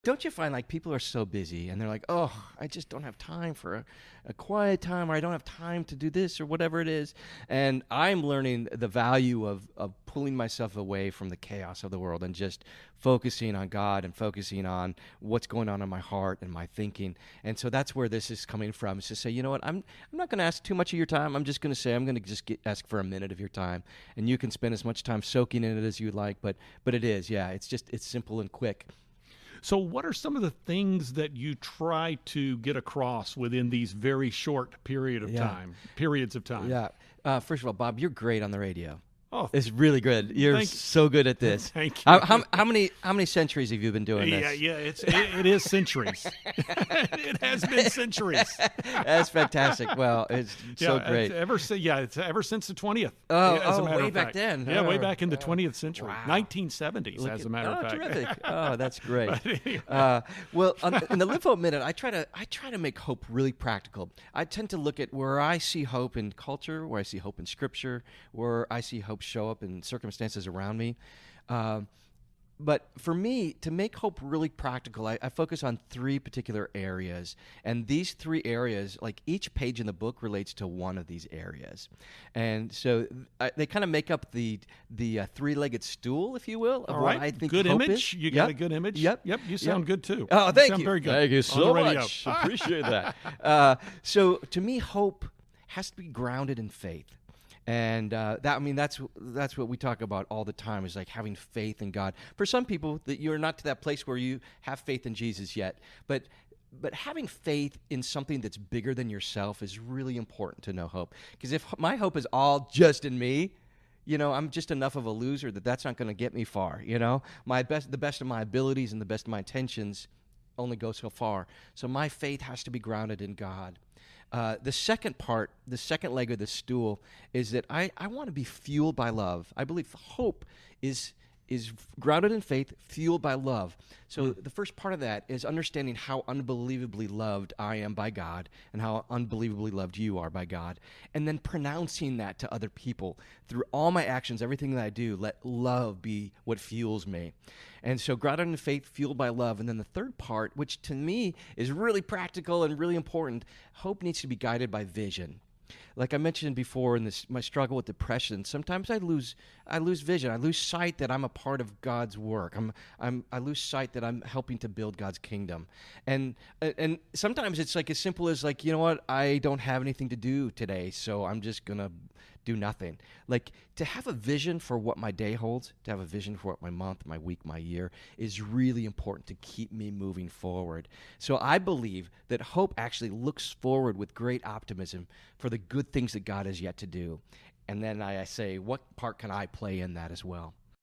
Don't you find like people are so busy and they're like, oh, I just don't have time for a quiet time, or I don't have time to do this or whatever it is. And I'm learning the value of pulling myself away from the chaos of the world and just focusing on God and focusing on what's going on in my heart and my thinking. And so that's where this is coming from. It's to say, you know what, I'm not going to ask too much of your time. I'm just going to say I'm going to just ask for a minute of your time. And you can spend as much time soaking in it as you like. But it is, yeah, it's simple and quick. So what are some of the things that you try to get across within these very short periods of time? Yeah. First of all, Bob, you're great on the radio. Oh, it's really good. You're so good at this. Thank you. How many centuries have you been doing this? Yeah. It is centuries. It has been centuries. That's fantastic. Well, it's so great. It's ever since the 20th. Way back then. Yeah, way back in the 20th century, wow. 1970s, as a matter of fact. Terrific. Oh, that's great. Well, in the Live Hope Minute, I try to make hope really practical. I tend to look at where I see hope in culture, where I see hope in Scripture, where I see hope show up in circumstances around me. But for me, to make hope really practical, I focus on three particular areas. And these three areas, like each page in the book relates to one of these areas. And so they kind of make up the three-legged stool, if you will, of what I think good hope image. is. You got a good image? Yep. You sound good, too. Oh, thank you. Sound very good. Thank you so radio. much. Appreciate that. So to me, hope has to be grounded in faith. And that's what we talk about all the time, is like having faith in God. For some people, that you're not to that place where you have faith in Jesus yet, but having faith in something that's bigger than yourself is really important to know hope. Because if my hope is all just in me, I'm just enough of a loser that's not going to get me far. The best of my abilities and the best of my intentions only go so far. So my faith has to be grounded in God. The second leg of the stool is that I want to be fueled by love. I believe hope is grounded in faith, fueled by love. So the first part of that is understanding how unbelievably loved I am by God and how unbelievably loved you are by God, and then pronouncing that to other people through all my actions, everything that I do. Let love be what fuels me. And so grounded in faith, fueled by love. And then the third part, which to me is really practical and really important, hope needs to be guided by vision. Like I mentioned before in my struggle with depression, sometimes I lose vision. I lose sight that I'm a part of God's work. I lose sight that I'm helping to build God's kingdom. And sometimes it's like as simple as like, you know what, I don't have anything to do today, so I'm just gonna do nothing. Like, to have a vision for what my day holds, to have a vision for what my month, my week, my year is really important to keep me moving forward. So I believe that hope actually looks forward with great optimism for the good things that God has yet to do. And then I say, what part can I play in that as well?